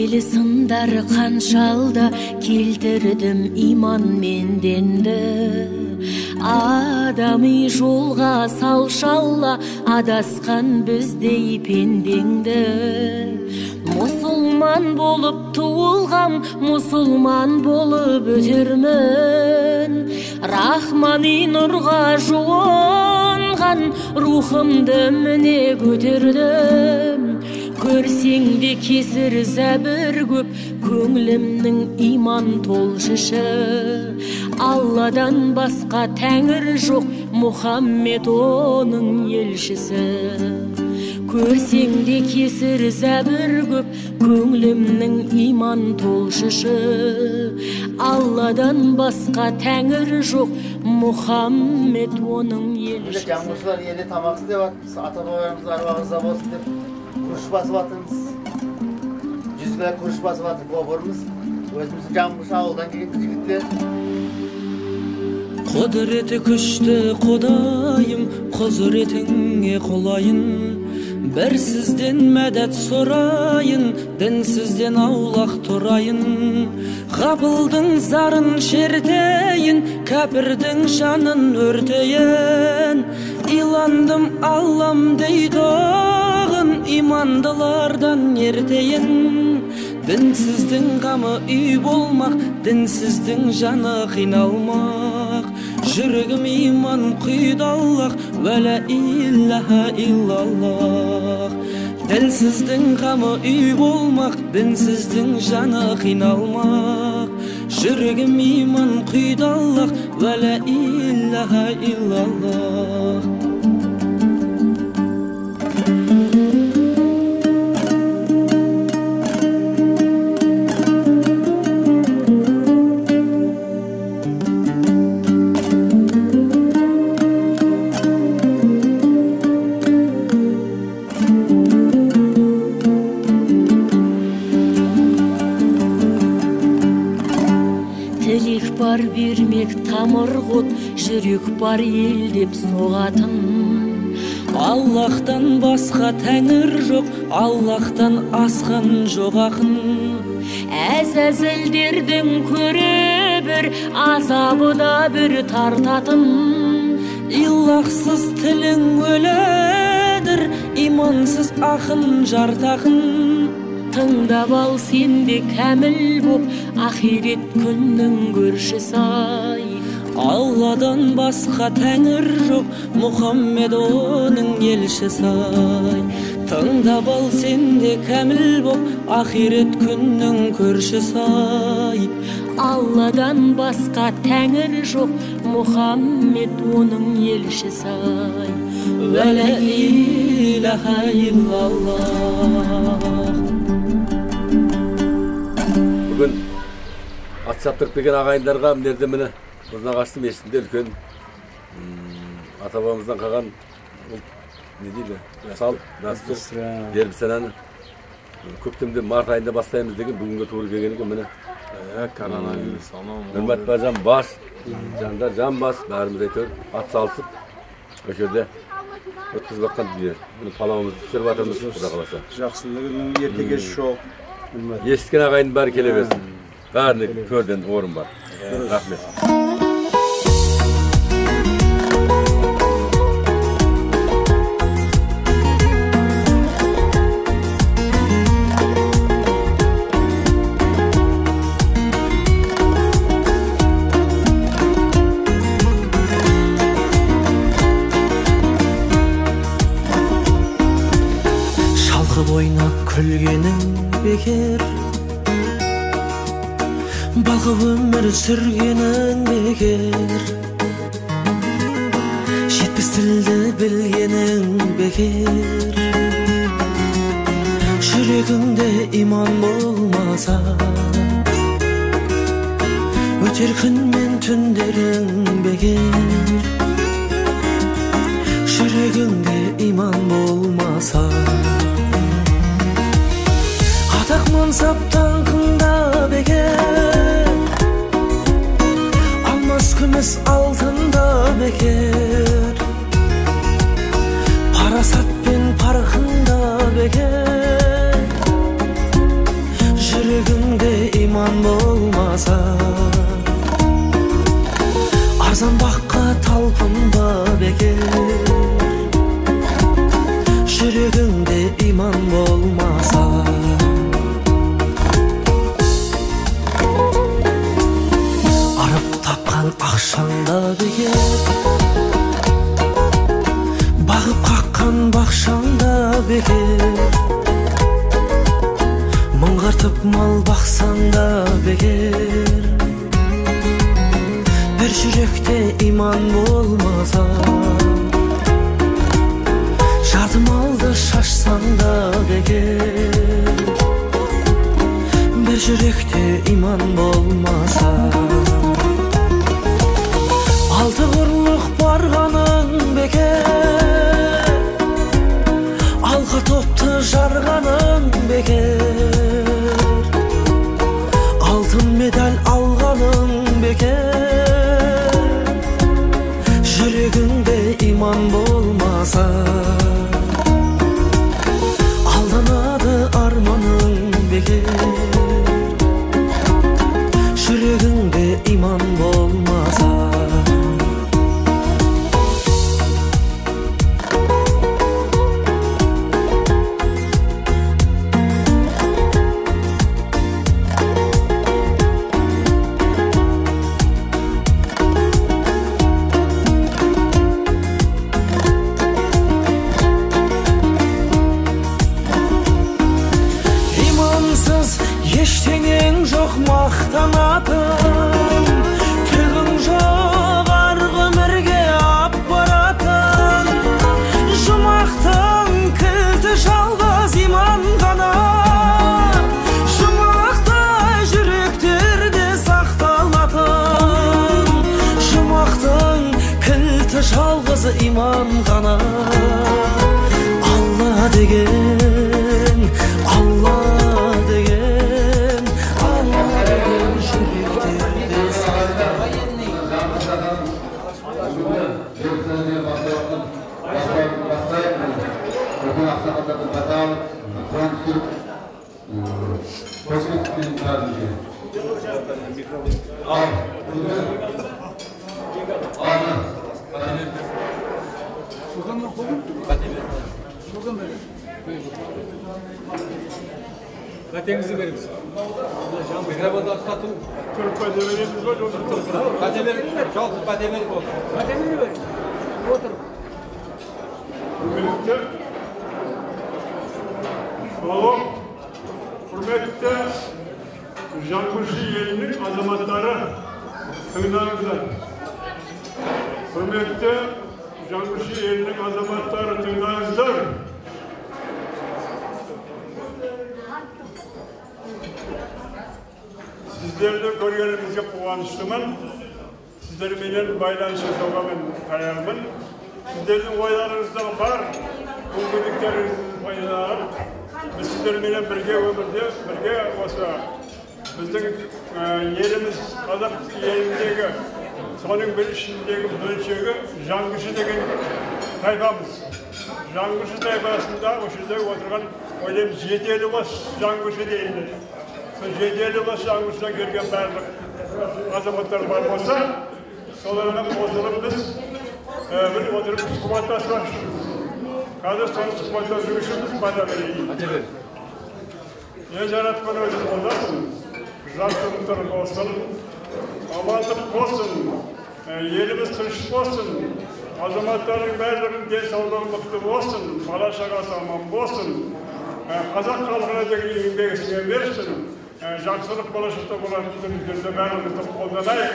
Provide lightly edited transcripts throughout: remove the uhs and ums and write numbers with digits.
Мезгили сындар қаншалда келтірдім иман менденді. Адами жолға салшалла адасқан біздей пендеңді. Мұсылман болып туылғам, мұсылман болып өтермін. Рахмани нұрға жуынған рухымды міне көтердім. Көрсең де кесір зәбір көп, көңілімнің иман толшышы. Алладан басқа тәңір жоқ, Мұхаммед оның елшісі. Көрсең де кесір зәбір көп, көңілімнің иман толшышы. Алладан басқа тәңір жоқ, Мұхаммед оның елшісі. Жаңғышылар елі тамақсыз деп атымыз, ата-бабаларымыз аруағыңызда болсын деп күріш басып атымыз. Жүзге күріш басып атып бобырымыз. Өзіміздің Жаңғыш ауылдан келген жігіттер. Құдіреті күшті Құдайым, құзыретіңе қолайын. Бір сізден мәдәт сұрайын, дінсізден аулақ тұрайын. Ғапылдың зарын шертейін, кәпірдің жанын өртейін. Иландым Аллам дейтоғын, имандылардан ертейін. Дінсіздің қамы үй болмақ, дінсіздің жаны қиналмақ. Жүрегім иман құйдаллақ, вәлә илляха иллаллах. Дінсіздің қамы үй болмақ, дінсіздің жаны қиналмақ. Жүрегім иман құйдаллақ, вәлә илляха иллаллах. Бар бермек тамыр ғот, жүрек бар ел деп соғатын. Аллахтан басқа тәңір жоқ, Аллахтан асқан жоқ ақын. Әзәзілдердің көре бір, азабы да бір тартатын. Иллахсыз тілің өледір, имансыз ақын жартақын. Тыңдап ал сенде кәміл боп, ахирет күннің көршісі ай. Алладан басқа тәңір жоқ, Мұхаммед оның елшісі ай. Тыңдап ал сенде кәміл боп, ахирет күннің көршісі ай. Алладан басқа тәңір жоқ, Мұхаммед оның елшісі ай. Вәлә илляха иллаллах. Бүгін ат шаптырып келген ағайындарға мінерді міне Ұзнағашты мешітінде үлкен ата-бабамыздан қалған не дейді, сал, дәстүр, дербісананы көктемде март айында бастаймыз деген бүгінгі туыр келген екен міне. Коронавирус, Нұрмат бажам бас, жандар жан бас, бәріміз әйтеуір ат салысып, осы жерде өткізіп жатқан дүние. Бұны паламымызды түсіріп атырмыз, құда қаласа. Жақсылығының ертеге шоқ. Естіген ағайын бәрі келе берсін. Бәріне көрден орын бар. Рахмет. Шалқып ойнап күлгенің бекер, балқып өмір сүргенің бекер. Жетпіс тілді білгенің бекер. Жүрегіңде иман болмаса, өтер күн мен түндерің бекер. Жүрегіңде иман болмаса, атақ мансаптан қында бекер. Алмас күміс алтында бекер. Парасат пен парқында бекер. Мыңғартып мал бақсаң да бекер, бір жүректе иман болмаса, жарты малды шашсаң да бекер, бір жүректе иман болмаса. Алты құрлық барғаның бекер, алға топты жарғаның бекер, алтын медаль алғаның бекер, жүрегіңде иман болмаса, алданады арманың бекер, жүрегіңде иман болмаса. Ештеңең жоқ мақтанатын, түгің жоқ арғы өмірге ап баратын, жұмақтың кілті жалғыз иман ғана, жұмақта жүректерде сақталатын, жұмақтың кілті жалғыз иман ғана. Алла деген, Алла деген, Қатеңізді беріңіз. Микрофонды ұстату. Тұрып қате бересіз ғой, қате беріңіз. Жалпы қате беріп болды. Қате беріңіз. Отырып. Құрметті Жаңбыршы елінің азаматтары, тыңдаңыздар. Құрметті Жаңбыршы елінің азаматтары, тыңдаңыздар. Сіздерді көргенімізге қуаныштымын. Сіздерменен байланыс жасауға мен даярмын. Сіздердің ойларыңызда бар, мүмкіндіктеріңізді пайдаланып, біз сіздерменен бірге өмірде, бірге осы біздің еліміз, қазақ еліндегі, соның бір ішіндегі бөлшегі Жаңбыршы деген тайпамыз. Жаңбыршы тайпасында осы жерде отырған ойлаймыз 7-50 Жаңбыршы дейді. Жетелі басы Жаңбыршыдан келген барлық азаматтар бар болса, соларға отырып біз бір отырып сұхбаттасып жүрміз. Қазір соны сұхбаттасып жүрміз, бата берейін. Ең жаратқан өзің болдасын, жақсылықтар болсын, амандық болсын, еліміз тыныш болсын, азаматтардың барлығының денсаулығы мықты болсын, бала шағасы аман болсын, қазақ халқына деген еңбегі сіңе берсін. Жақсылық болашақта болатын күндерде бәрімізді қолданайық.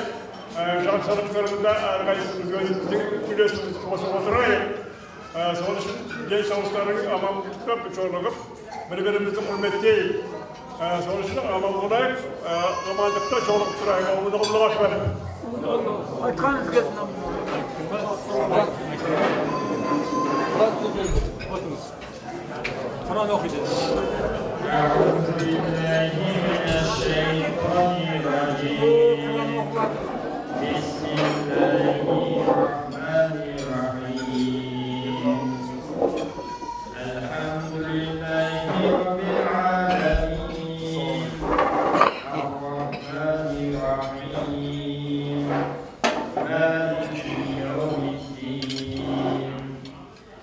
Жақсылықтарында әрқайсымыз өзіміздің үлесімізді қосып отырайық. Сол үшін денсаулықтардың амандыққа жолығып, бір-бірімізді құрметтейік. Сол үшін аман болайық, амандықта жолығып тұрайық. Аллах акбар. Айтқаныңыз келсін. Құран оқиды. أعوذ بالله من الشيطان الرجيم بسم الله الرحمن الرحيم الحمد لله رب العالمين الرحمن الرحيم مالك يوم الدين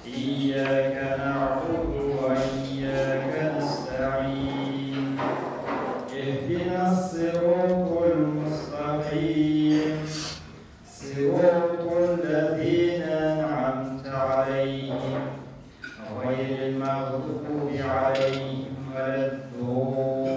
إياك نعبد وإياك نستعين اهدنا الصراط المستقيم صراط الذين أنعمت عليهم غير المغضوب عليهم ولا الضالين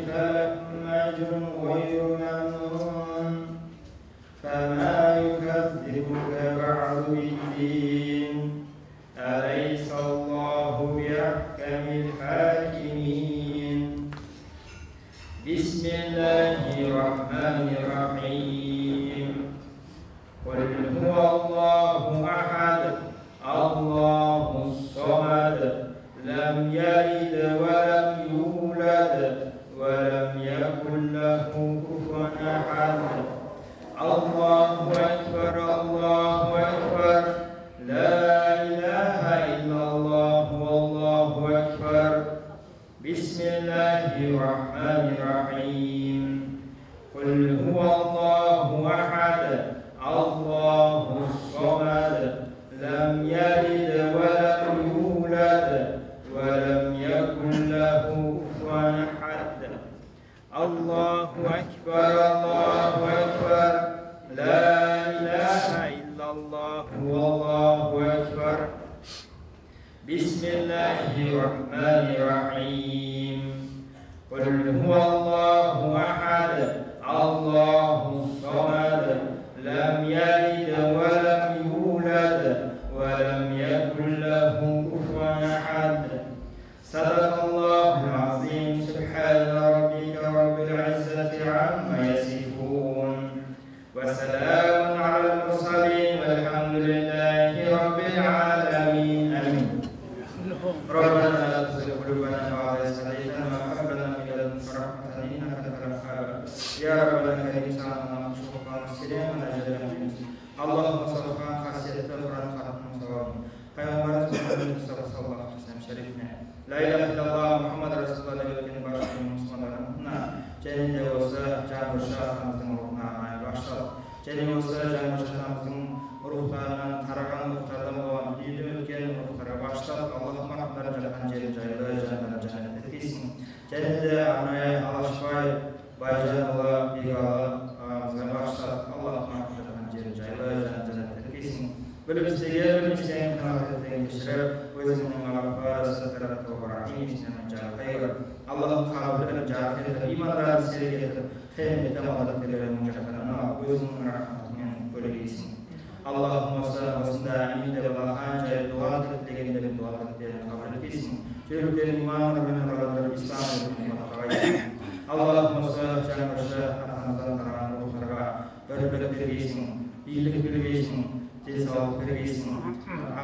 فلكم أجر غير ممنون فما يكذبك بعد بالدين أليس الله بأحكم الحاكمين بسم الله الرحمن الرحيم قل هو الله أحد الله الصمد لم يلد ولم يولد ولم يكن له كفوا أحد الله أكبر الله أكبر لا إله إلا الله والله أكبر بسم الله الرحمن الرحيم قل هو الله أحد الله الصمد لم يلد ولم يولد ولم يكن له كفوا أحد الله أكبر الله أكبر لا إله إلا الله والله أكبر بسم الله الرحمن الرحيم قل هو الله أحد الله الصمد لم يلد ولم يولد ولم يكن له كفوا أحد صدق الله العظيم سبحان ربك رب العزة عما يصفون وسلام على المرسلين والحمد لله رب العالمين آمين ربنا لا تزغ قلوبنا بعد إذ هديتنا وهب لنا من لدنك رحمة إنك أنت الوهاب يا ربنا كريم سلام شكرا سلام أجل اللهم صل على خاصية القرآن خاتم صواب پیغمبر محمد مصطفى صلى الله عليه وسلم شريفنا لا إله إلا الله محمد رسول الله يقين باشا مسلمان رحمتنا جنين وسا جان وشا خمسين روحنا معي باشا جنين وسا جان وشا خمسين روحنا ترقان روحنا دوام يدوم كين روحنا باشا اللهم رحمنا جلحان جل جلاله جنة جنة تكيسين جنة أنا على شوي باجان الله بيجا باشا اللهم رحمنا جلحان جل جلاله جنة تكيسين بالمسيئة بالمسيئة كنا نشرب وزن الله سترة ورحيم سنة جل خير اللهم قابل الجاهل إيمان دار سيئة خير تمام تكلم مجتمعنا وزن رحمة من كل اسم اللهم صل وسلم على الله حاجة دعاء تلقين من دعاء تلقين قبل الاسم شرب الإيمان من رب الإسلام والمتقين اللهم صل على الشيخ حسن زكريا وخرجا بربك الاسم إلك الاسم Cesal kırgısın,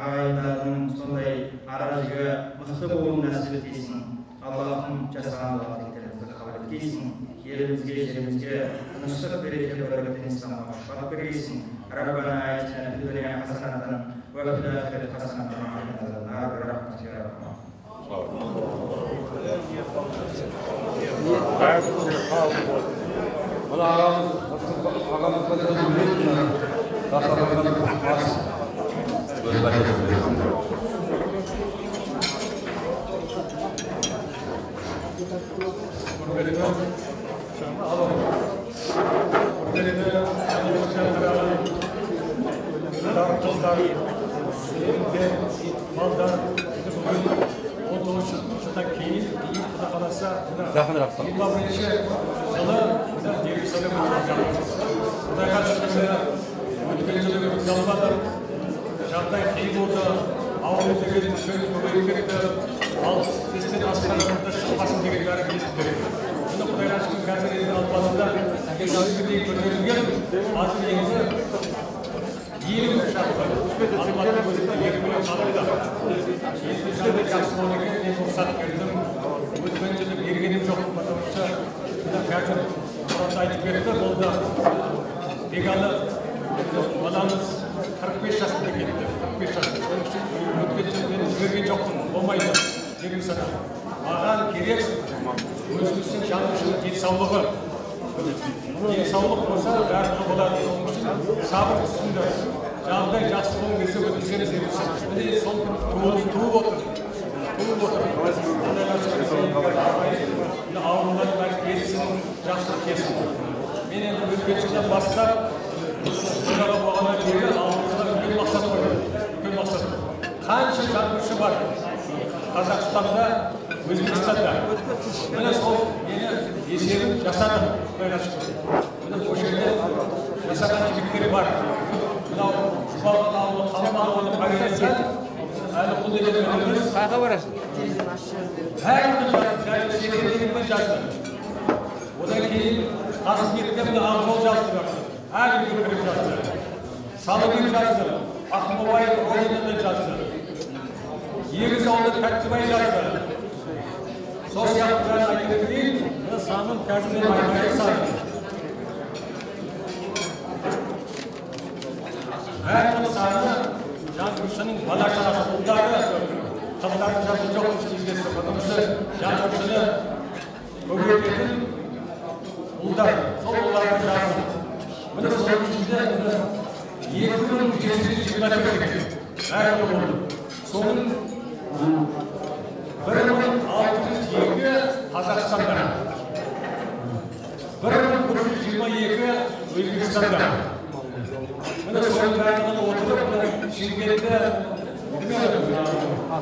ağayların sonday aracıga mıhtıbul nasip etsin. Allah'ım cesanı vaatliklerimizi kabul etsin. Yerimizge, şerimizge, nışık bereket bereketin İslam'a şubat kırgısın. Rabbana ayetine fi dünya hasanatan ve fil ahiret hasanatan ve qina nar rahmetik ya Rahman. Bana aramızda Şarttan keyif oldu, ağırlığı tekelim, şöyle köpeklikte, alt testin askerlerinde çıkmasın diye bir hareket ettirir. Bunda Kudayla aşkın gazetelerinin altlarında geçtiği bir kötülüğün azı yenizi 20 şartlar. Anlattığı gözükte 20 şartlar. 20 şartlar yaksımalık en fırsat verdim. Özgüncelik yergenim çok batırmışça. Gerçekten orada ayıp verdi. Oldu. Egalı adamız 45 yaşında gitti. 45 yaşında. Onun için ötkeçten özgürgen yoktum. Olmaydı. Dedim sana. Mağan gerek özümüzün canlışının densaulığı. Densaulık olsa bәрі болады. Onun için sabır üstünde. Canlıdan жақсы болу кезде өткіземіз деп düşünmüş. Міне сол туып отыр. Туып отыр. Аурулар бәрі кетсін, жақсылық келсін. Мен енді өткен жылдан бастап Bunlara bağına geri almışlar, bir maksat koyuyor. Bir maksat. Kaç janrışı var? Kazakistan'da, Özbekistan'da. Böyle sol yeni есебін жасадық, Құдайға шүкір. Міне осы жерде жасаған жігіттер бар. Мынау Жұбалған ауылы, Қалам ауылы павильонда әлі құл деген өніміз. Қайға барасың? Бәрін жазды, шекердегенді жазды. Одан кейін Қасымбектен Ақжол жазды. Әлі кіріп жазды. Салыбек жазды. Ақмолбай Родинада жазды. Егіз ауылы Тәттібай жазды. Сол сияқты айтып кетейін, санын қазір айтпай саны. Бәрінің саны Жанкүршінің бала-шағасы ұлдары, қыздардың жасы жоқ кездесті. Потому что Жанкүршіні көбейтетін ұлдар, сол ұлдардың жасы. Міне сол ішінде 2724 әрі болды. Соның 1602 Қазақстанда, 1122 Өзбекстанда. Міне соның бәрін отырып, Шымкентте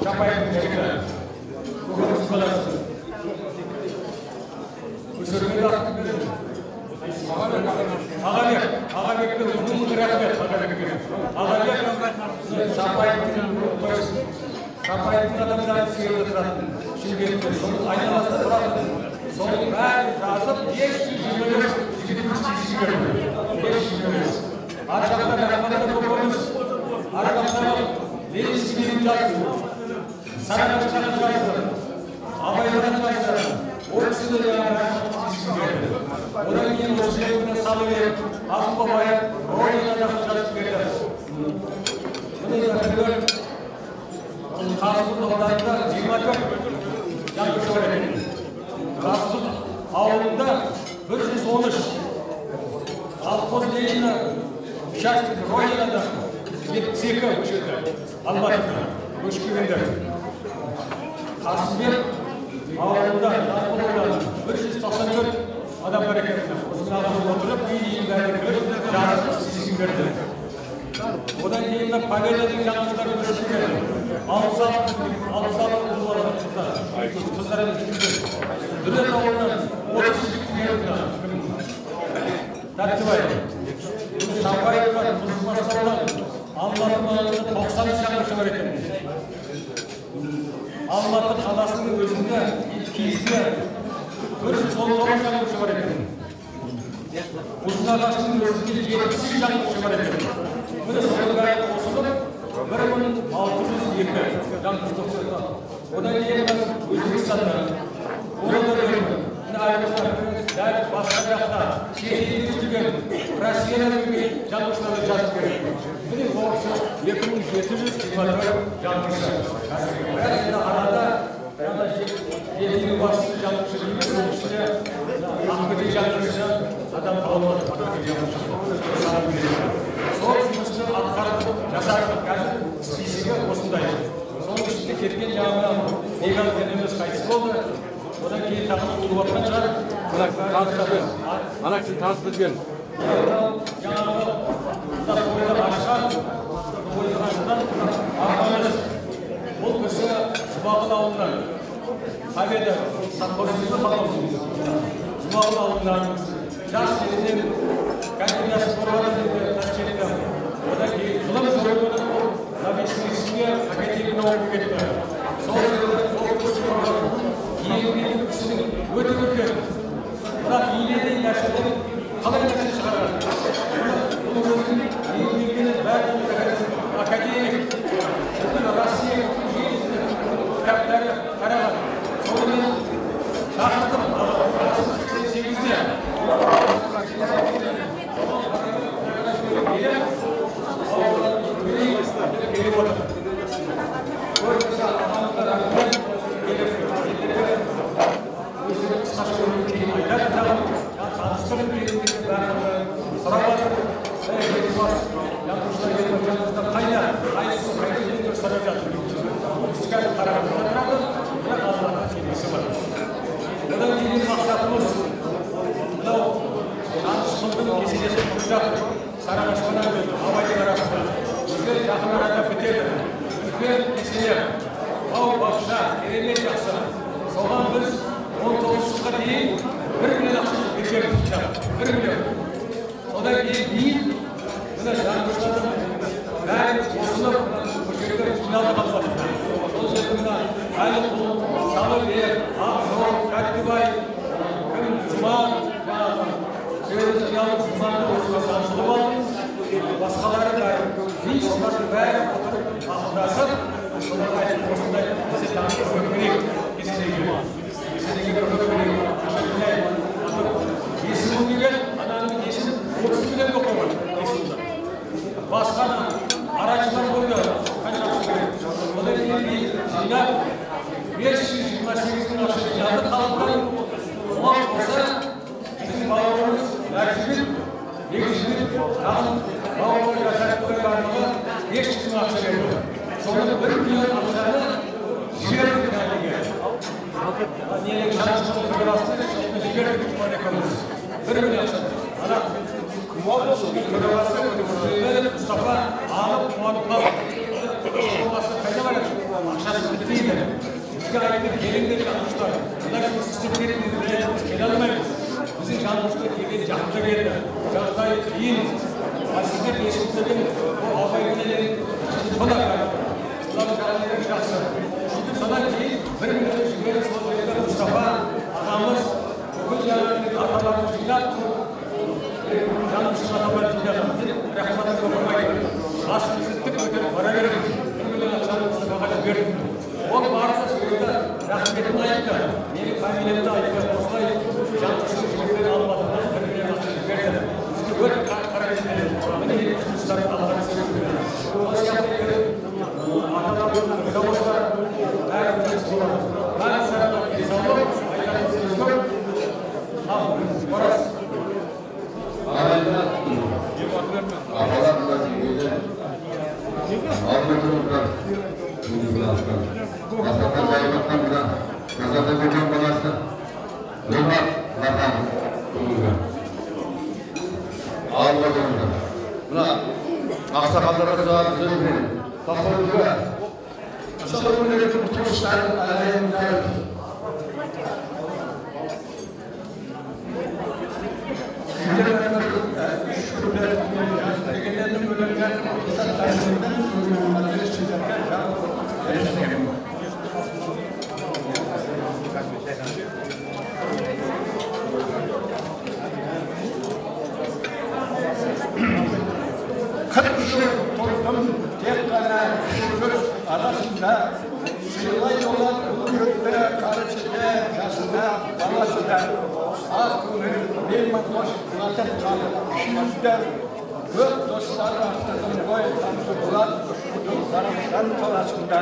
Жапайдың жігіті, көкөніс қаласы. Өсірмеді ақтың береді. Ағабекпен ұлын рахмет, Ағабек Жапайдың адамдарын сүйерді тұратын, Шымкентте соның айналасында тұратын, соның бәрін жазып, 525 жігіт берді. Ар жақтан Рахматта көкөніс, ар жақтан Ленинскийдің жазды, Сарыағаштағы жазды, Абайдан жазды, ол кісі де берді. Одан кейін осы жеріне Салыбек, Ақмолбай Родинадағы жазып берді. Міне жәкелер Қазығұрт ауданында 24 Жанкүрші бар екен. Қазығұрт ауылында 113 Алқоз Ленина участок Родинада 72 көшеді. Алматыда көшкендер. Қасымбек ауылында 194 адам бар екен. Осының ағамыз отырып, үй бәрін кіріп, жарысып сесін берді. Одан кейін павильонның жаңғыздар көшкендер. 66 ұлы бар қыздар Дүрет ауылынан 30 берді. Тәттібай, Шапаевқа Қызылбастаудан Алматы маңында 90 Жанкүрші бар екен. Алматы қаласының өзінде кезінде 119 Жанкүрші бар екен. Ұзынағаштың өзінде 70 Жанкүрші бар екен. Міне соның бәрі қосылып 1602 Жанкүрші тоқтады. Одан кейін Өзбекстанда, оны да бөлімі, дәл басқа жақта, шетелде жүрген, Россияда жүрген Жанкүршілерді жазып береді. Міне осы 2724 Жанкүрші. Бірақ арада жетінің басты Жанкүрші дейміз, соның ішінде Ақбөтек Жанкүрші адам табылмады. Сол жұмысты атқарды, жасады. Қазір списігі осындай. Соның ішінде кеткен жаңағы Бегал денеміз қайтыс болды. Одан кейін тақып тұрып атқан шығар. Ана кісіні таныс бізген. Жаңағы тойды ашқан, тойды ашқан ағамыз. Бұл кісі Жұбалған ауылынан. Победа Саппоржыны қалауыз. Жұбалған ауылынан жас кезінен кандидасы қорғаны Ташкентте. Одан кейін жылым жолының Новосибирскіге академияны оқып кетті. Сол жерде еңбегі кісінің өте үлкен. Бірақ иелеген нәрседен қалай нәрсе шығарады? Бұл өзінің еңбегінің бәрін академик, Россия кітаптары қараған. Сонымен шақырдым 88-де. Келіп отыр. Көрмесі ағамыздар ағамыз өздері қысқаша көріп кейін айтады тағым, таныстырып беруге бәрін сұрап жатыр. Жанкүршілер келіп жанымызда қайда? Қайсысы қайда деп сұрап жатыр. Біз қазір қарағандыда тұрады, бірақ Аллахтың сенесі бар. Одан кейін мақсатымыз мынау Жанкүшілдің кеселесі тұрып жатыр. Сарыағаштан Абайдың арасында. Бізде жақын арада бітеді. Үлкен кеселер, бау бақша, керемет жақсы. Соған біз 19 жылға дейін бір жиналып жұманды осыға ашылып алдыңыз. Басқалары да солардың бәрі отырып ақылдасып, соларға айтып осындай бізде таныстырып керек, есенеге көмек керек. Есімі деген ананың есімі 30 миллион оқыған есімді. Басқаны арашылар болды, қаншасы керек. Одан кейін жинап 528 мың ақша жинады қалыптар. Оған қоса біздің балаларымыз әркіммен егізбен тағын балалар жасайтықтай барлығы 500 мың ақша берді. Соны 1 миллион ақшаны жібердік әліге. Нелік шаршылық тұрғыласында жібердік экономыз. 1 миллион ақша. Ана тұрғыласы Мұстафа алып қуанып қалып. Оласы қайда барады? Ақшасы бітпейді. Бізге айтты келіңдер жанғыштар. Бұлар жұмыс істеп кетеді, біз келе алмаймыз. Біздің жанғыштар келген жақында келді. Жағдай қиын. Сіздер ешімдердің бұл абай күнелерін бұлар қайды. Бұлар жағдайдың жақсы. Содан кейін 1 миллион жіберіп сол жерде Мұстафа ағамыз бүкіл жаңағының аталарын жинап жанғыштың аталарын жинап рахматын көпірмайды. Басымызды тік көтеріп бара береді. 1 миллион ақшаны Мұстафаға жіберді. Ол барысы сөйді, рахметін айтты, менің фамилиямды айтты, осылай жанғыштың жігіттері алматыдан 1 миллион ақша жіберді. Бізге өте қарайтын міне жұмыстарын алған сөйді. Ол сияқты аталардың жауыздар бәріміз болады. Бәрі сарапқа денсаулық, айтатын сөз көп. Ал, орас. Бастапқы жайылыққан бұдан Қазанда көкен баласы Нұрмат Латанов туылды. Алға тұрды. Мына ақсақалдарға сұрап сөзбен тақырыбы сол өнердің тұрыстарын әлемдер арасында сыйлай olan үкіметті, қарышыда, жасында, баласында ақ көңіл, мейманқош қылатын қалып, ішіміздер көп достары ақтырдың ғой, танды болат, ұшқыдың қарамжан қаласында.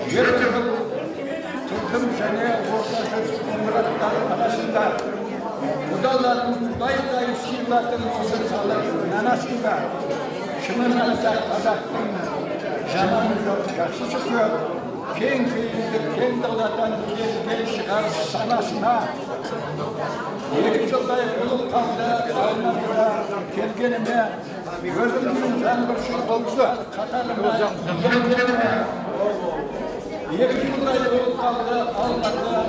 Ертігіл, түлкім және орташы ғимараттар арасында құдаларын құдайдай сыйлатын осы қалып нанасында. Шынын айтса қазақтың жаманы жоқ, жақсысы көп. Кең пейілдік, кең даладан келген шығар санасына. 2 жылдай болып қалды алматыға келгеніме, өзімнің жаңбыршыл болды қатарыма келгеніме. 2 жылдай болып қалды алматыға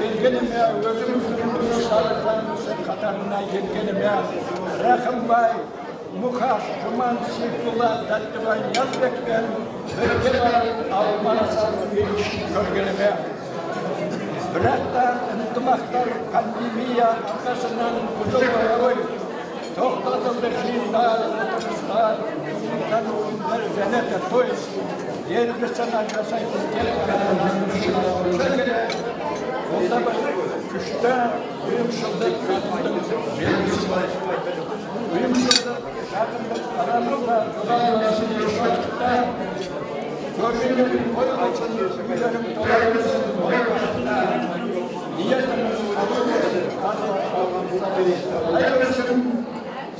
келгеніме, өзімнің жаңбыршыл қатарына келгеніме. Рақымбай, Мұқаш, Жұман, Сейфулла, Тәттібай, Язбекпен бірге барып алмарасан көргеніме. Бірақ та ынтымақтар пандемия арқасынан бұзылмай ғой. Тоқтатылды жиындар, отырыстар, күндер және де той. Елді сана жасайтын Онда бір күшті ұйымшылдық қатындық белгісі бар. Ұйымшылдық қатындық арамызда жұраласын ешуақытта көргенің ой қайсын үйлерім толарымызын ой қайсында ниетіміз қабыл айырысым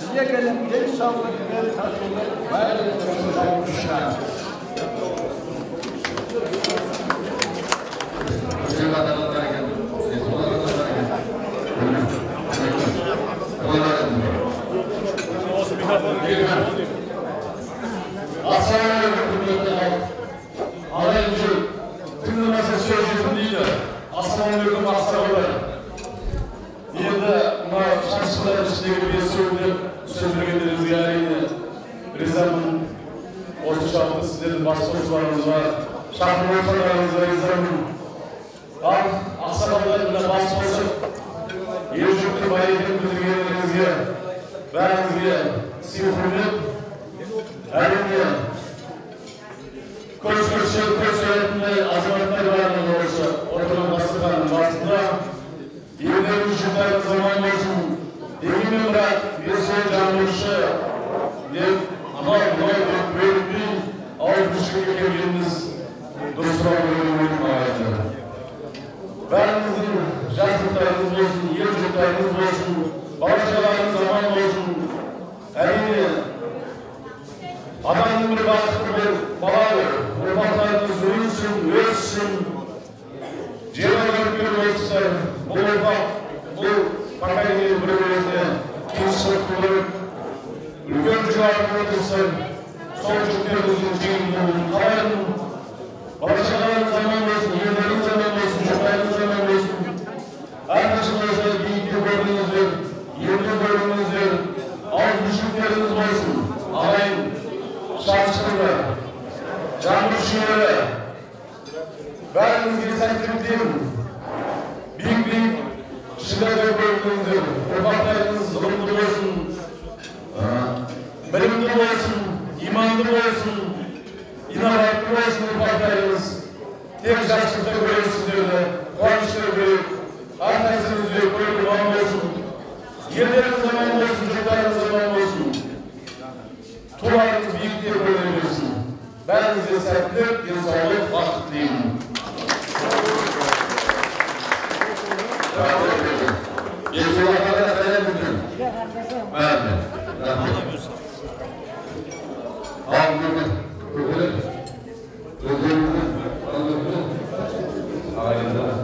сізге келім денсаулық пен татулық барлығында ұшша. Ассалаумағалейкум ақсақалдар. Енді мына шашқылар ішіндегі бес сөз бергендеріңізге әрине ризамын. Осы шақты сіздердің басқосуларыңызға, шақырып отырғаныңызға ризамын. Ал ақсақалдар мына бас қосып, ел-жұрттың байы bildirgenlerinizge, bärizge sihurluk, ärimge köşkörtmey azamatlar barına doğrusu oturan bastıkanın basında yerlerin şüpheli zaman olsun, Emin Murat, bir soy canlışı, ama bölümlü ağırmışlık ekibimiz dostlar bölümünün ağırları. Berimizin jaslıklarınız olsun, yercikleriniz olsun, bağışçalarınız zaman olsun. Elini adamın bir baskı bir bağlı, ufaklarınız ölsün, ölsün. Cevabı bir olsa, bu ufak, bu fakayı bölümünde kimsek olur. Ülken cevabı olursa, sonuçluklarınızın cihiminin kalayın. Bağışçaların zaman olsun, yerlerin zaman olsun, şüphenin zaman olsun. Arkadaşlarınızla büyük bölümünüz ver, yerli bölümünüz ver, az düşükleriniz olsun. Alayın, şanslıları, canlı şiirleri, veriniz geçenliktim, büyük şiirler bölümünüz ver, ufaklarınız ılımlı olsun, bilimli olsun, imanlı olsun, İnanatlı olsun ufaklarınız, tek şaşkınlıkta görüyorsunuzlar, konuşları görüp, arkadaşınız diyor, böyle zaman olsun, yerlerin zaman olsun, çocukların zaman olsun, tuğlarınız büyük diye görüyorsun. Ben size sertlik, bir sağlık, vakitliyim. Geçenlerde selam bugün. Ben de. Ağzını, gözlerini, anladın. Aynen.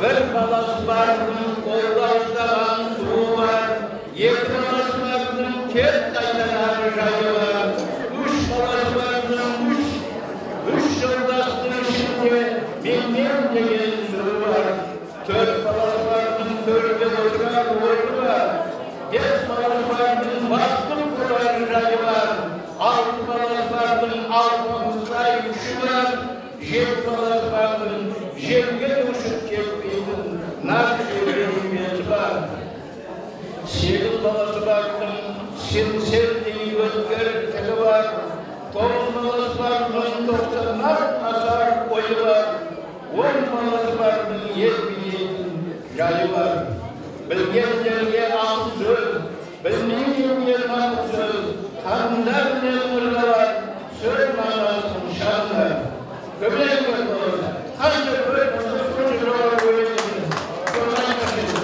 Bir balası vardım, ordaştan tuğu var, yetim balası vardım, ket kaynanan rayı var, üç balası vardım, üç yoldaştır şimdi, bilmem degen sürü var, dört balası vardım, törde oturan ordu var, beş balası vardım, bastım kurar rayı var, altı balası vardım, altımızda yuşu var, jet balası vardım, jenge yuşup kekmeydin, nar kekmeydin var. Sekiz balası vardım, sevdiği ötker teli var. Dokuz balası vardım, 90'lar asar oyu var. 10 balası vardım, yetmeydin yayı var. Bilgenlerge al söz, bilmeyenlerge al söz. Tanrılar ne burada var, söz manasın şanlar. Göbek olur, kaçı böyle sonucu var böyle değil. Göbek başıydı.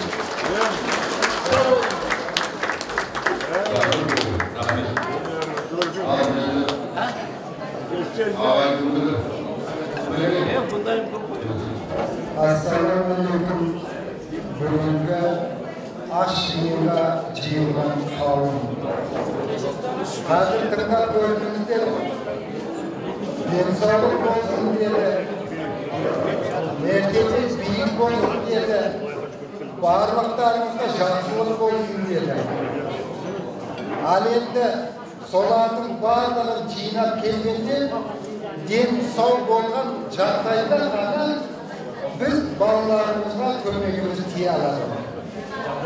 Assalamualaikum. Bugünkü aşıyla civan kavim. Hazır tırnak gördüğünüzde densallık olsun diye de merkezimiz büyük olsun diye de bağırmaklarımızda şanslık olsun diye de alemde solatın bağlarını çiğnep kelgende den sağ bolgan jagdayda gana biz balalarımızga kömegimiz tiye alalım.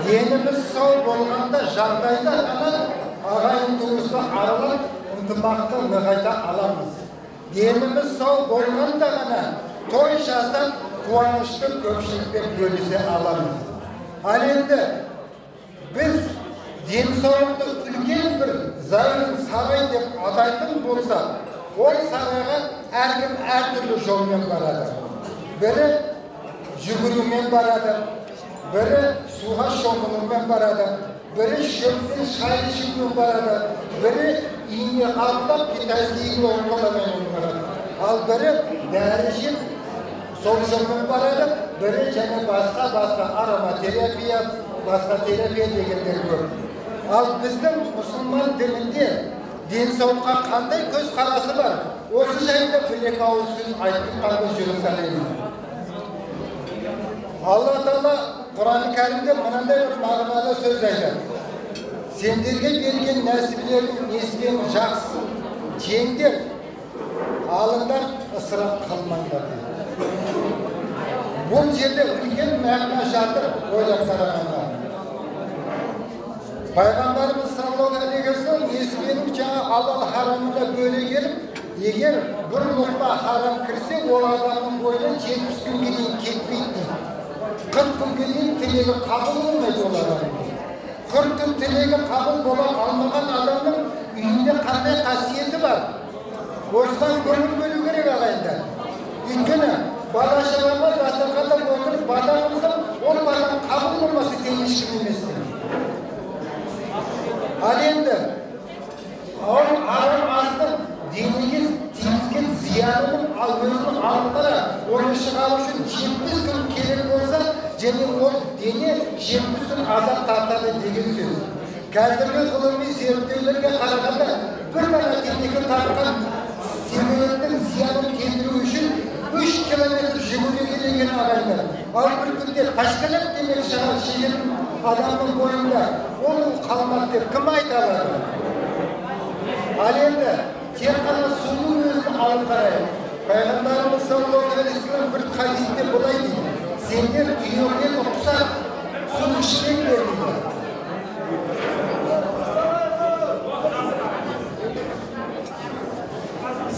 Denimiz sağ bolganda jagdayda gana agayın tuğusuna aralap ıntımakta nıgayta alamız. Denimiz sağ bolganda gana toy jasap kuvanışlı köpşikle bölüse alamız. Ал енді біз денсаулықты үлкен бір зәулім сарай деп атайтын болса, ол сарайға әркім әртүрлі жолмен барады. Бірі жүгірумен барады, бірі суға шомылумен барады, бірі шөптен шай ішумен барады, бірі ине қабылдап китайский иглы қолданумен барады. Ал бірі дәрі жеп сол жолмен барады, бірі және басқа ароматерапия, басқа терапия дегендер көп. Ал біздің мұсылман дінінде денсаулыққа қандай көзқарасы бар? Осы жайында бір-екі ауыз сөз айтып қандай жүріп салайын. Алла Тағала Құран Кәрімде мынандай бір мағыналы сөз айтады. Сендерге берген нәсібелердің несібен жақсы, жеңдер, алыңдар, ысырап қылмаңдар дейді. Бұл жерде үлкен мағына жатыр, ойлап қарағанда. Пайғамбарымыз саллаллаху алейхи ва саллям несібенің жаңа алал харамында бөле келіп, егер бір лұқма харам кірсе, ол адамның бойынан 70 күнге дейін кетпейді дейді. 40 күнге дейін тілегі қабыл болмайды ол адамның. 40 күн тілегі қабыл бола алмаған адамның үйінде қандай қасиеті бар? Осыған көңіл бөлу керек ағайындар. Өйткені бала-шағама дастарханда отырып бата қылсаң, ол батаң қабыл болмаса сен ешкім емессің. Ал енді арам астың денеге тигізген зиянының өзінің алдына оны шығару үшін 70 күн керек болса, және ол дене 70 күн азап тартады деген сөз. Қазіргі ғылыми зерттеулерге қарағанда бір ғана темекі тартқан сигареттің зиянын кетіру үшін 3 километр жүгіруге келген ағайындар. Ал бір күнде ташкелек темекі шегетін адамның бойында ол қалмады деп кім айта алады? Ал енді тек қана судың өзін алып қарайық. Пайғамбарымыз саллаллаху алейхи ва саллям бір хадисте былай дейді: сендер түйеге ұқсап су ішпеңдер дейді.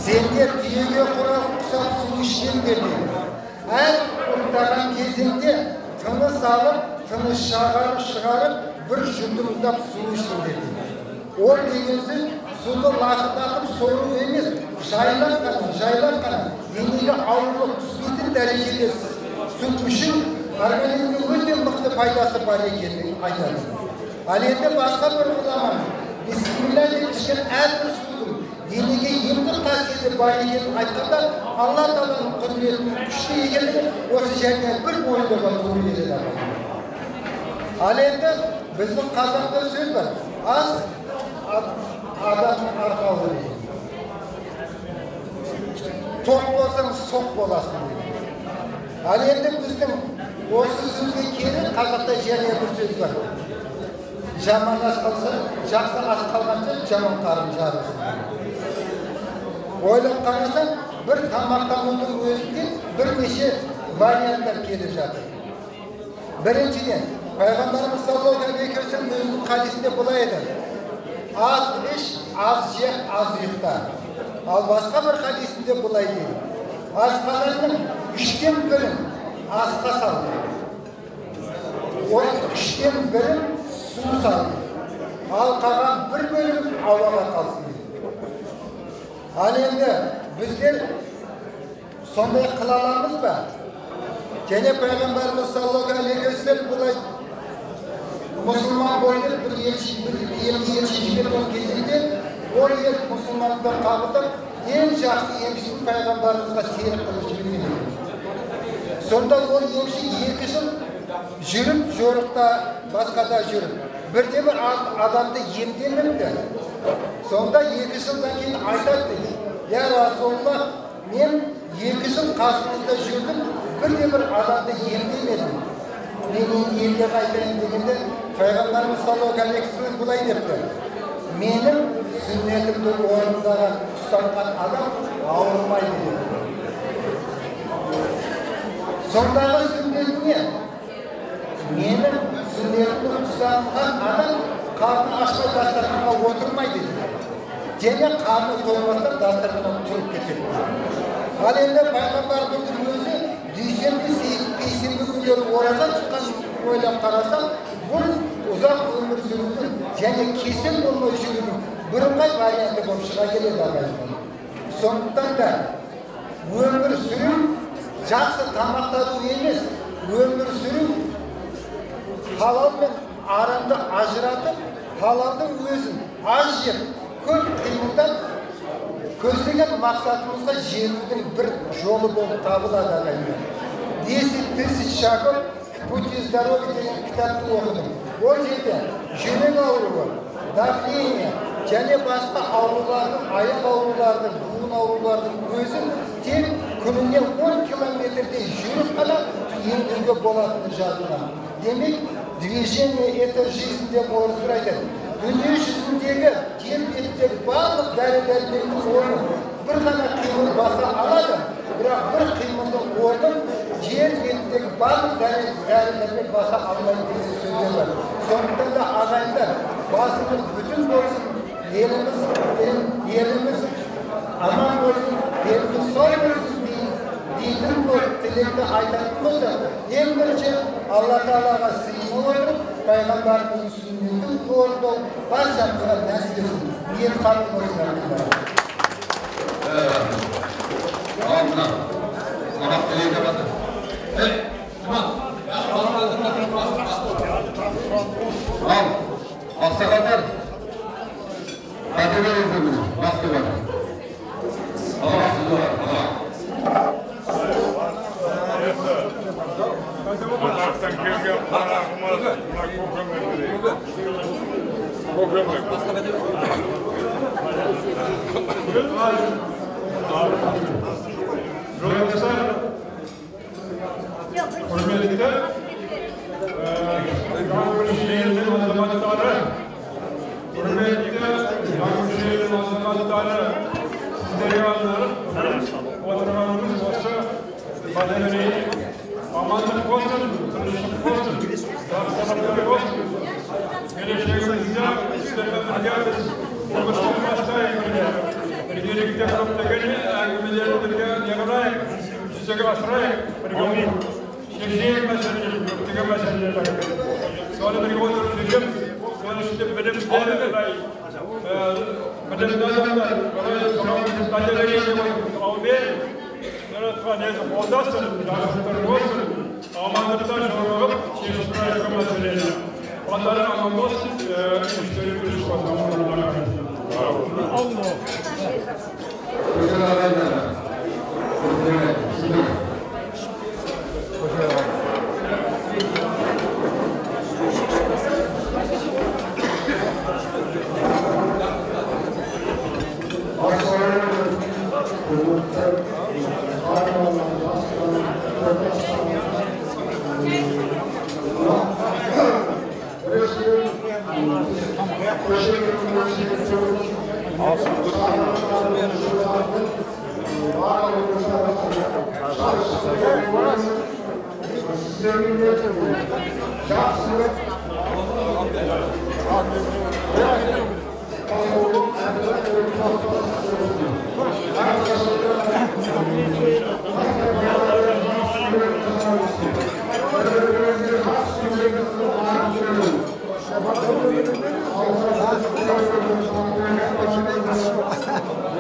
Сендер түйеге ұқсап су ішпеңдер дейді. Әр ұйықтаған кезеңде тыныс алып, тыныс шығарып, бір жұтымдап су ішіңдер дейді. Ол деген сөз суды лақылдатып сору емес, жайлап қана денеге ауырлық түспейтін дәрежеде су үшін организмге өте мықты пайдасы бар екенін айтады. Ал енді басқа бір ғұламаның бисмилля деп ішкен әрбір судың денеге емдік қасиеті бар екенін айтқанда, Алла Тағаланың құдіретінің күшті екендігі осы жерде бір бойында туып келеді. Ал енді біздің қазақта сөз бар: ас адамның арқауы дейді. Тоқ болсаң соқ боласың дейді. Ал енді біздің осы сөзге келіп қазақта және бір сөз бар: жаман ас қалса, жақсы ас қалғанша жаман қарын жарылсын. Ойлап қарасаң, бір тамақтанудың өзінде бірнеше варианттар келіп жатыр. Біріншіден, Пайғамбарымыз саллаллаху алейхи ва саллям өзінің хадисінде былай айтады: аз іш, аз же, аз ұйықта. Ал басқа бір хадисінде былай дейді: асқазанның 3-тен 1-ін асқа сал, ол 3-тен 1-ін су сал, ал қалған 1 бөлігін ауаға қалсын дейді. Ал енді біздер сондай қыла аламыз ба? Және Пайғамбарымыз саллаллаху алейхи ва саллям былай мұсылман бойы бір елші жіберген кезінде ол ел мұсылманды қабылдап ең жақсы емшісін Пайғамбарымызға серік қылып жіберген еді. Сонда ол емші 2 жыл жүріп, жорықта, басқада жүріп, бірде-бір адамды емдемепті. Сонда 2 жылдан кейін айтады дейді: я Расулаллах, мен 2 жыл қасыңызда жүрдім, бірде-бір адамды емдемедім. Мен елге қайтайын дегенде Пайғамбарымыз саллаллаху алейхи ва саллям былай депті: менің сүннетімді орындаған, ұстанған адам ауырмайды dedi. Сондағы сүннет не? Менің сүннетімді ұстанған адам қарны ашпай дастарханға отырмайды dedi. Және қарны толмастан дастарханнан тұрып кетеді. Ал енді Пайғамбарымыздың өзі дүйсенбі, сейсенбі күндері ораза тұтқан ойлап қарасақ, бұл ұзақ өмір сүрудің және кесел болмай жүрудің бірыңғай варианты болып шыға келеді ағайындар. Сондықтан да өмір сүру жақсы тамақтану емес, өмір сүру халал мен арамды ажыратып, халалдың өзін аз жеп, көп қимылдап, көздеген мақсатымызға жетудің бір жолы болып табылады ағайындар. 10 тысяч шагов к пути здоровья деген кітапты оқыдым. Ол жерде жүрек ауруы, давление және басқа аурулардың, аяқ аурулардың, буын аурулардың өзін тек күніне 10 километрдей жүріп қана емдеуге болатыны жазылған. Демек, движение это жизнь деп орыстар айтады. Дүние жүзіндегі жер бетіндегі барлық дәрі-дәрмектің орнын бір ғана қимыл баса алады, бірақ бір қимылдың орнын жер бетіндегі барлық дәрі-дәрмек баса алмайды деген сөздер бар. Сондықтан да ағайындар, басымыз бүтін болсын, еліміз аман болсын, еліміз сау болсын дейтін тілекті айтатын болса, ең бірінші Алла Тағалаға сыйынып отырып, пайғамбарымыздың сүннетін орындау баршамызға нәсіп етсін. Ниет қабыл болсын ағайындар. Al buna. Sabah dileğine bakın. Evet. Tamam. Al. Aksakallar. Hadi verin bunu. Baskı var. Allah sizi var. Allah. Hürmetlikte Şehir'in azamatıları, hürmetlikte Şehir'in azamatıları sizleri anlar, oturmanımız olsa badeleri amanlık olsun, tırışık olsun, sabahları olsun. Geleceğimizde sizlerle Kırgızstan başlayın. Birlikte kapta gelin, ağabeylerle yanarayın, size asrayın. Şehir meseleleri, yurtdaki meseleler. Sonra bir yol tutacağım. Sonra işte benim değerli benim adamlar, sonra badeleri ağabey, sonra neyse oldasın, yaşlılar olsun, amanlıktan sonra şehirler meseleleri. Onların anlamda müşterimiz kazanmalarına. Allah.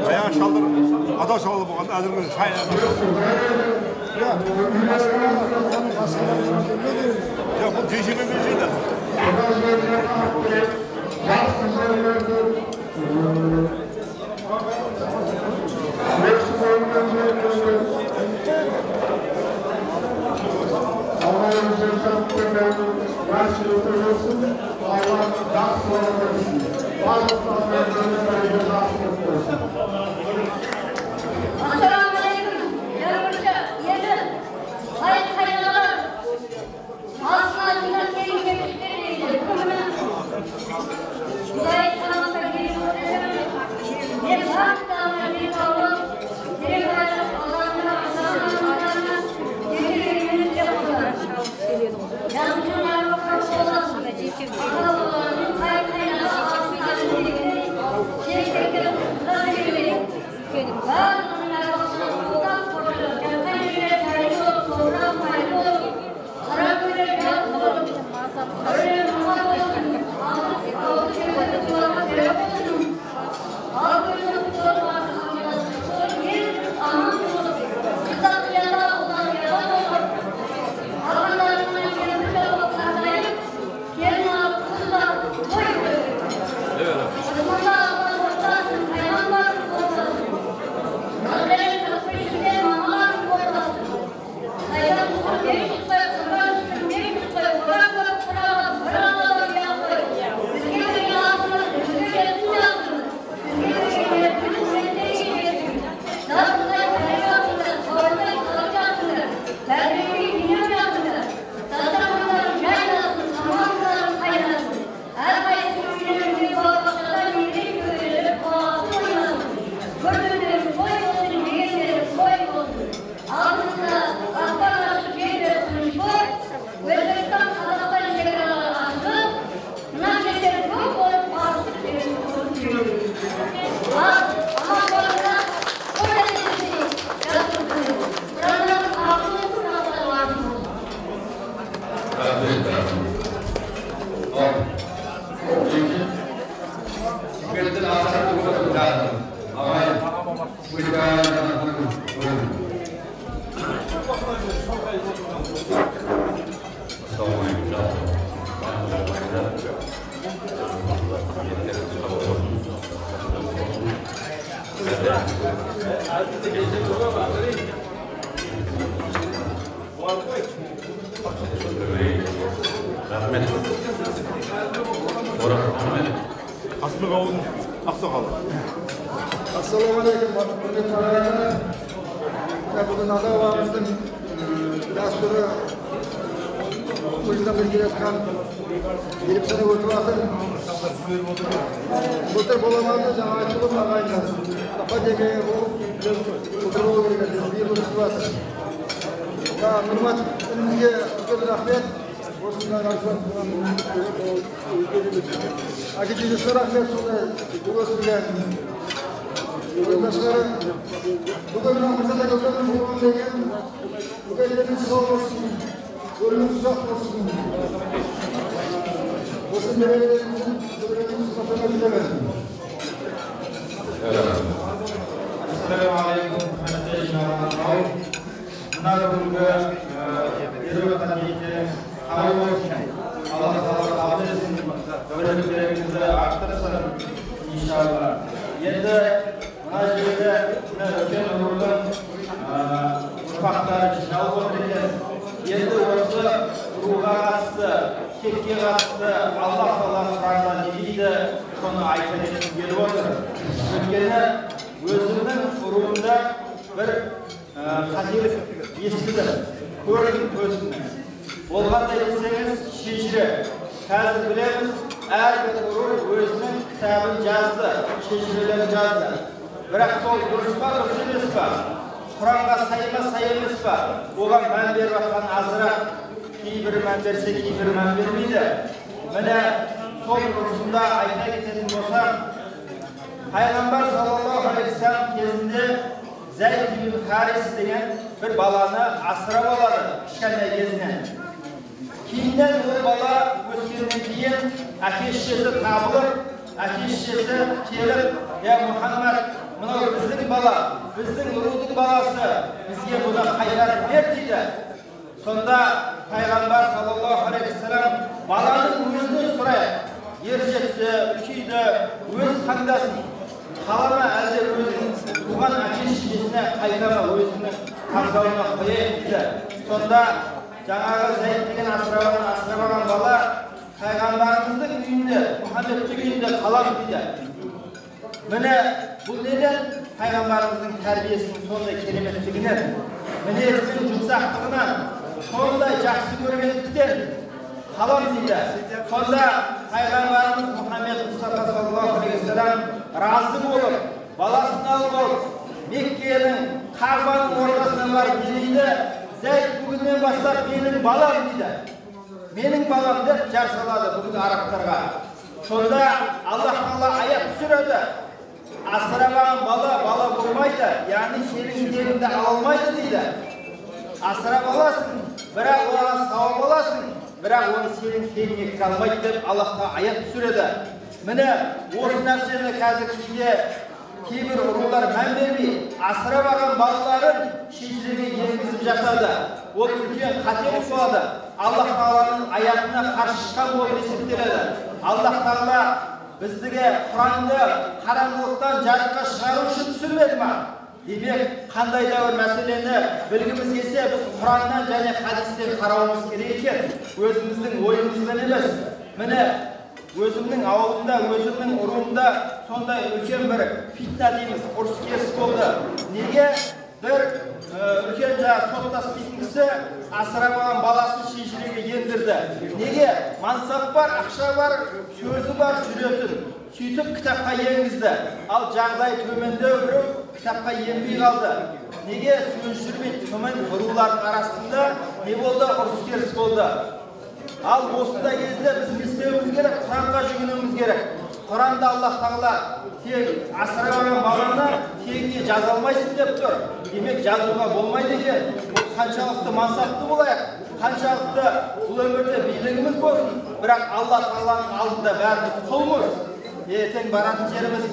Ayağı şaldır, ada şaldır bu kadar adını sayın. Ya bu tecrübe bir şey de. Assalamualaikum. Yarabıca, yedi. Hayır kaynalar. Asla güzel gelin geçişleri. Gayet tanımda gelin geçişleri. Ne farkta bir kavram. Bir bayrak Allah'ına getirir yapılır. Yanlışlar karşı olasın. Allah'ın hayır kaynalar. Şey Şükretten asarı kurulur lazım. Ağayın. Bu hikayelerden Aslı kavun, aksakalı. Assalamualaikum warahmatullahi wabarakatuh. Bugün Adavamızın dasturu Kılıçdan Bilgiletkan gelip sene oturmakta. Otur bulamadı, cemaatçı bulmamaydı. Apa demeye bu otur bulamadı, bir oturmakta. Nurmat, önümüzde özel rahmet. Olsunlar, Arzuan, Akıcıcısı rahmet sonra Kuvası'yla Yoldaşları, bugün namazda da gördüğümüz bu degen, bu elleriniz sağ olsun, gönlünüz uzak olsun. Olsun görevlerimizin, görevlerimizin kapına bilemedim. Assalamu alaikum. Bunlar bugün yeri vatandaşı hayırlı olsun. Allah Teala kabul etsin. Görevlerimizi arttırsın inşallah. Yedi Münacirde öken uğurdan ufaklar için alabiliriz. Yedi olsa ruha kastı, kekke kastı, Allah Teala Kur'an'da dediydi, sonu ayet etsin gelip otur. Ötkeni özümün ruhunda bir katilik eskidir. Gördüm özümden. Olğanda deseniz şişri. Hazır bilemiz, her bir ruh özünün kitabını yazdı, şişrilerini yazdı. Bırak sol duruşma, duruşunuz var. Kur'an'a sayımız var. Oğlan ben bir vatan azıra, ki bir men verse, ki bir men vermeydi. Mene sol duruşunda ayta getirdim olsam, Peygamber sallallahu aleyhi ve sellem kezinde Zeyd bin Haris degen bir balanı asıra oladı, işkence gezinen. Kimden o bala ötkenden keyin ake-şişesi tabılır, ake-şişesi kelip, ya Muhammed, buna bizning bala, bizning urudun balası, bizge buna qaytarib ber deydi. Sonda Peygamber sallallahu aleyhi ve sellem balanın özünü soraydı. Yerjetdi, üküydü, öz tandaсын. Kalama elde özünün tuğan ake-şişesine qaytama, özünü tangavına koyayım dedi. Sonda Жаңағы Zeyd деген асыраған бала Пайғамбарымыздың үйінде, Мұхаммедтің үйінде қалам дейді. Міне бұл неден Пайғамбарымыздың тәрбиесінің сондай кереметтігінен, мінезінің жұмсақтығынан, сондай жақсы көргендіктен қалам дейді. Сонда Пайғамбарымыз Мұхаммед Мұстафа саллаллаху алейхи ва саллям разы болып, баласын алып алып, Меккенің Кағбаның ортасына барып дейді. Zeyd bugünden başlap benim balam dedi. Benim balam deyip jar saladı bugün Araplarga. Sonda Allah Teala ayet düşüredi. Asıragan bala bulmaydı. Yani senin yerinde almaydı dedi. Asıra balasın, bırak ona savab alasın, bırak onu senin kendine kalmaydı deyip Allah Teala ayet düşüredi. Mine o narseni kazıkçıya Kibir urullar men vermey, asıra bakan balaların şişirege yetkizip жатады. O Türkiye katelik болады. Allah Teala'nın ayatına karşı çıkan болып есептеледі. Allah Teala bizdige Kur'an'da karanlıktan жарыққа шығару үшін түсірмеді ма? Демек, қандай да бір мәселені білгіміз келсе, біз Kur'an'dan және хадистен қарауымыз керек екен. Өзіміздің ойымызбен емес. Міне өзімнің ауылымда, өзімнің ұруымда сондай үлкен бір фитна дейміз, ұрыс керіс болды. Неге бір үлкен соттас дейтін кісі асырап алған баласын шешіреге ендірді. Неге? Мансап бар, ақша бар, сөзі бар, жүретін. Сөйтіп кітапқа енгізді. Ал жағдай төмендеу біреу кітапқа енбей қалды. Неге? Сөз жүрмейді. Төмен ұрулардың арасында не болды? Ұрыс керіс болды. Ал осындай кезде біз не істеуіміз керек? Құранға жүгінуіміз керек. Құранда Аллах Тағала тек асырап алған баланы тегіне жаза алмайсың деп тұр. Демек жазуға болмайды екен. Бұл қаншалықты мансапты болайық, қаншалықты бұл өмірде билігіміз болсын, бірақ Алла Тағаланың алдында бәріміз құлмыз. Ертең баратын жеріміз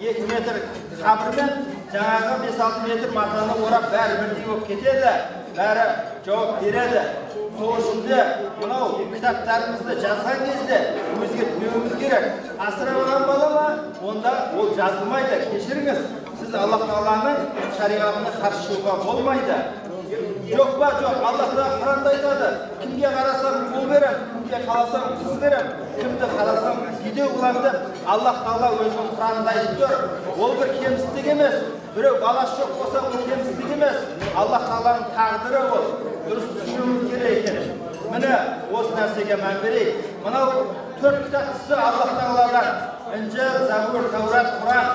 1-2 метр қабірмен жаңағы 5-6 метр матаны орап бәрі бірдей болып кетеді, бәрі жауап береді. Сол үшін де мынау кітаптарымызды жазған кезде өзгертпеуіміз керек. Асырап алған бала ма, онда ол жазылмайды. Кешіріңіз, сіз Алла Тағаланың шариғатына қарсы шығуға болмайды. Жоқ па, жоқ. Алла Тағала Құранда айтады, кімге қарасам ұл берем, кімге қаласам қыз берем, кімді қарасам бедеу қылам деп Алла Тағала өзінің Құранында айтып тұр. Ол бір кемістік емес. Біреу баласы жоқ болса, ол кемістік емес. Алла Тағаланың тағдыры ол. Дұрыс түсінуіміз керек екен. Міне осы нәрсеге мән берейік. Мынау 4 кітаптысы Алла Тағаладан: Інжіл, Забур, Таурат, Құран.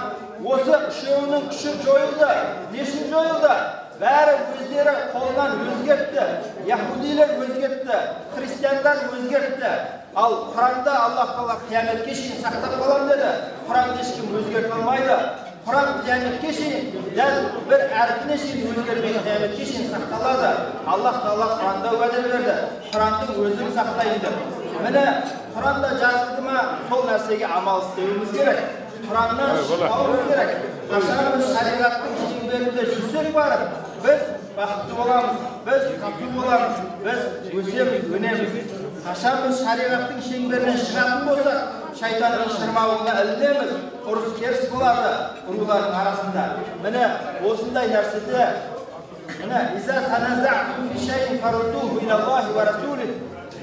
Осы үшеуінің күші жойылды. Не үшін жойылды? Бәрі өздері қолынан өзгертті. Яһудилер өзгертті, христиандар өзгертті. Ал Құранда Алла Тағала қияметке шейін сақтап қалам деді. Құранды ешкім өзгерте алмайды. Құран қияметке шейін, дәл бір әрпіне шейін өзгермей қияметке шейін сақталады. Алла Тағала Құранда уәде берді, Құранды өзің сақтайын деп. Міне Құранда жазылды ма, сол нәрсеге амал істеуіміз керек. Құраннан шықпауымыз керек. Қашанымыз шариғаттың шеңберінде жүрсек барып, біз бақытты боламыз, біз тату боламыз, біз өсеміз, өнеміз. Қашанымыз шариғаттың шеңберінен шығатын болсақ, шайтанның шырмауына ілінеміз, ұрыс керіс болады рулардың арасында. Міне осындай нәрседе, міне иза таназаътум фи шайин фаруддуху илаллахи ва расулихи.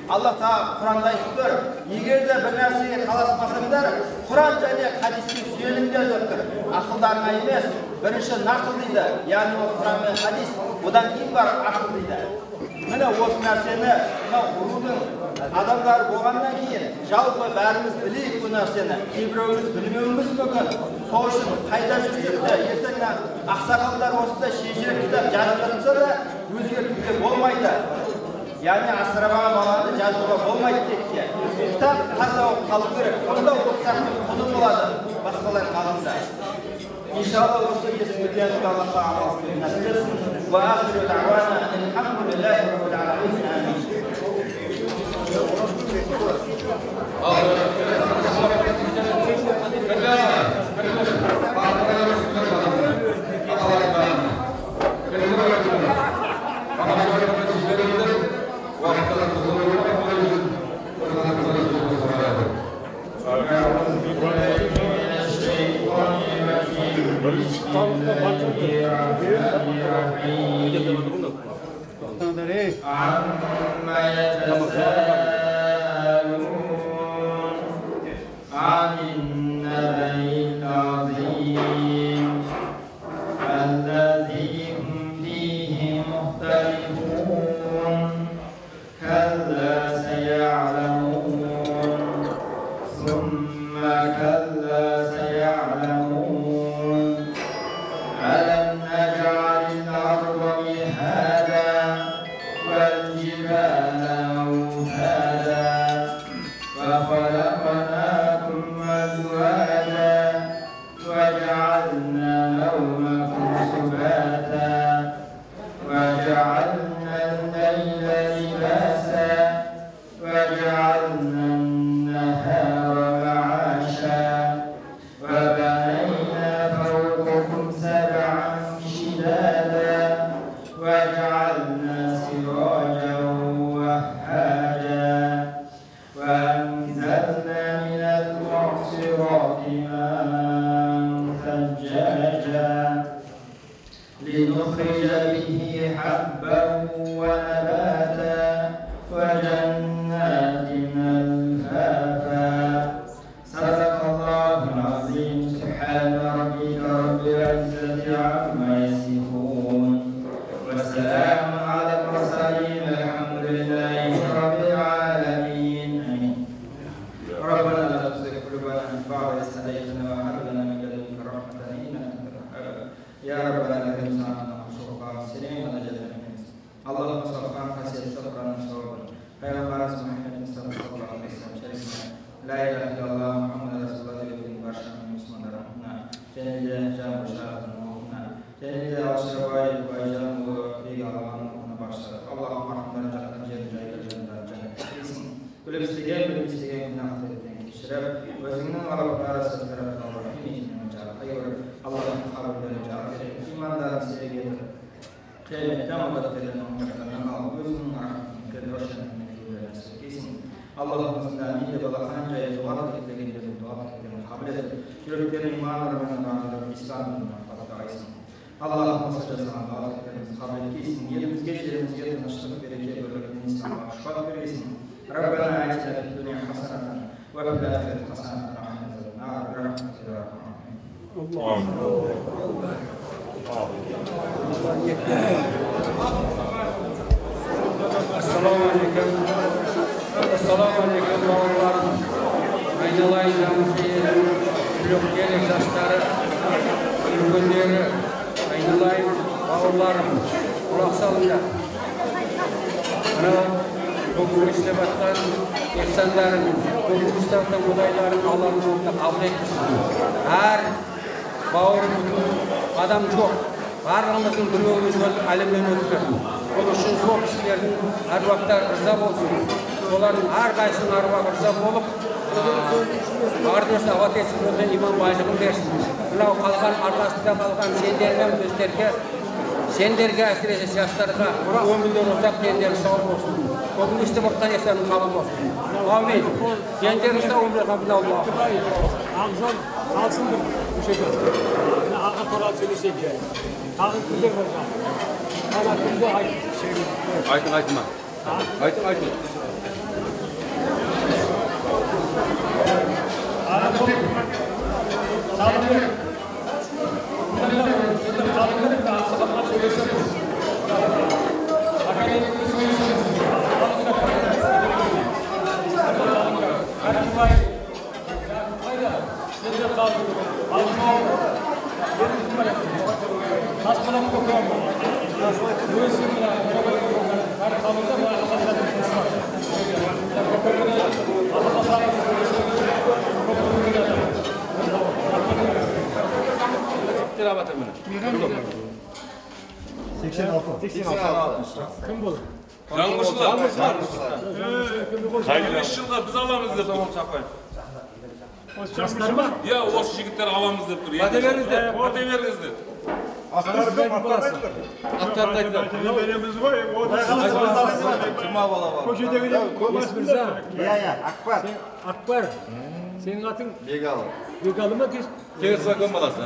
Алла Тағала Құранда айтып тұр, егер де бір нәрсеге таласпасаңдар, Құран және хадиске сүйеніңдер деп тұр. Ақылдарыңа емес, бірінші нақыл дейді, яғни ол Құран мен хадис, одан кейін барып ақыл дейді. Міне осы нәрсені, мынау рудың адамдары болғаннан кейін, жалпы бәріміз білейік бұл нәрсені, кейбіреуіміз білмеуіміз мүмкін. Сол үшін қайда жүрсек те, ертең ақсақалдар осындай шежіре кітап жазып жатса да өзгертуге болмайды. Яғни асырабаған баланы жазуға болмайды текке. Кітап таза болып қалу керек. Сонда ол кітаптың құны болады басқалар қалында. Иншалла осы естімегенімізге Аллахқа амал істеуін нәсіп етсін. Ва ахиру дағуана алхамдулиллахи раббил аламин. عما يتساءلون عن النبأ العظيم الذي هم فيه مختلفون كلا سيعلمون ثم كلا سيعلمون ألم نجعل الأرض مهادا والجبال أوتادا وخلقناكم أزواجا وجعلنا نومكم سباتا وجعلنا الليل لباسا وجعلنا النهار معاشا وبنينا فوقكم سبعا شدادا وجعلنا سراجا وهاجا وأنزلنا من المعصرات ماء ثجاجا لنخرج به حبا ونباتا وجنات ألفافا صدق الله العظيم. سبحان ربك رب العزة عما يصفون والسلام على المرسلين الحمد لله رب العالمين. آمين. ربنا لا تزغ قلوبنا بعد إذ هديتنا وهب لنا من لدنك رحمة إنك أنت الوهاب. يا ربنا لا تنسانا وشوقا سنين ونجدنا منك. اللهم صل على سيدنا القرآن صوابا Peygamber Muhammed sallallahu aleyhi ve sellem şerifine La ilahe illallah Muhammed Resulullah ve başlanan Müslümanlarına Cennet-i Can Başarı'nın ruhuna Cennet-i Aşırı ve Aycan ve Allah'ın ruhuna başlar. Allah'ın rahmetlerine istegen günahlardan geçirip, özünün arasını tarafından içinden çağırıyor. Allah'ın kabullerini çağırıyor. İmanların size getirir. Kıymetten Allah'ın onlardan alıp özünün rahmetini hoşlanın nasip etsin. Allah'ımızdan iyi de balakhanca duvar ettiğinde dua ettiğini kabul edip, yüreklerin imanlarının ardından İslam'ın fatayısın. Allah'ın sıcasına bağlılıklarımızı kabul etsin. Yerimiz geçlerimiz yatınışlık vereceği bölümünün İslam'a şubat verirsin. Rabbena atina fid dunya hasenatan ve fil ahireti hasenatan ve qina azaban nar. Rahmetine ya Assalamu alaikum bağlarım. Aynalayacağımız yerin blokeli yaşları, ürünleri, aynalayın bağlarım. Kulak salınca. Bugün işlemaktan insanların, bugün işlerden odayların alanlarında kabul etmişsin. Her bağırın adam çok. Varlığımızın günümüz alemden ötürü. Onun için çok kişilerin her vakti rıza olsun. Onların her kaysının her vakti rıza olup Ardesi avat etsin, ondan iman başlığını versin. Bunlar kalkan, arkasında kalkan senderge әсіресе жастарға өмірлер ұзақ дендері сау болсын. Бүгін істі бұрттан есерін қабыл болсын. Амин. Дендері сау өмір қабыл Аллах. Ағзан қалсындыр көшеге. Аға туралы сөйлесек жай. Тағы күндер бар. Ана күнде айтма. Айтын. Kim bu? Yanlışlar. Hayırlı yılda biz alamız dep dur. Жастар ма? Ya o жигиттер alamız dep dur. Ата беріңіздер. Аттарды айтыңдар. Береміз ғой. Жұма бала бар. Көшедегілер Мырза. Акбар. Акбар. Senin atın Бегалы. Бегалы ма кеш? Тегіс закон баласы.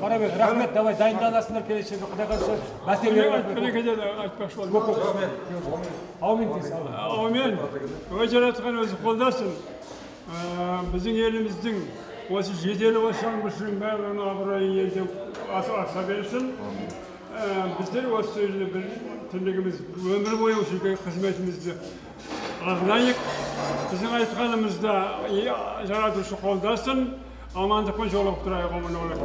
Қара бер, рахмет, давай дайындаласыңдар келешек Құдайға шүкір. Бәтерлер айтпақшы бол. Аумин дейсің. Amin. Өз жаратқан өзі қолдасын. Біздің еліміздің осы жедел ошаңғышының бәрінің абыройын елде аса берсін. Біздер осы бір тірлігіміз өмір бойы осы қызметімізді арнайық. Біздің айтқанымызда жаратушы қолдасын. Амандықпен жолығып тұрайық, аман болайық.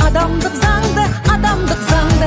Адамдық заңды,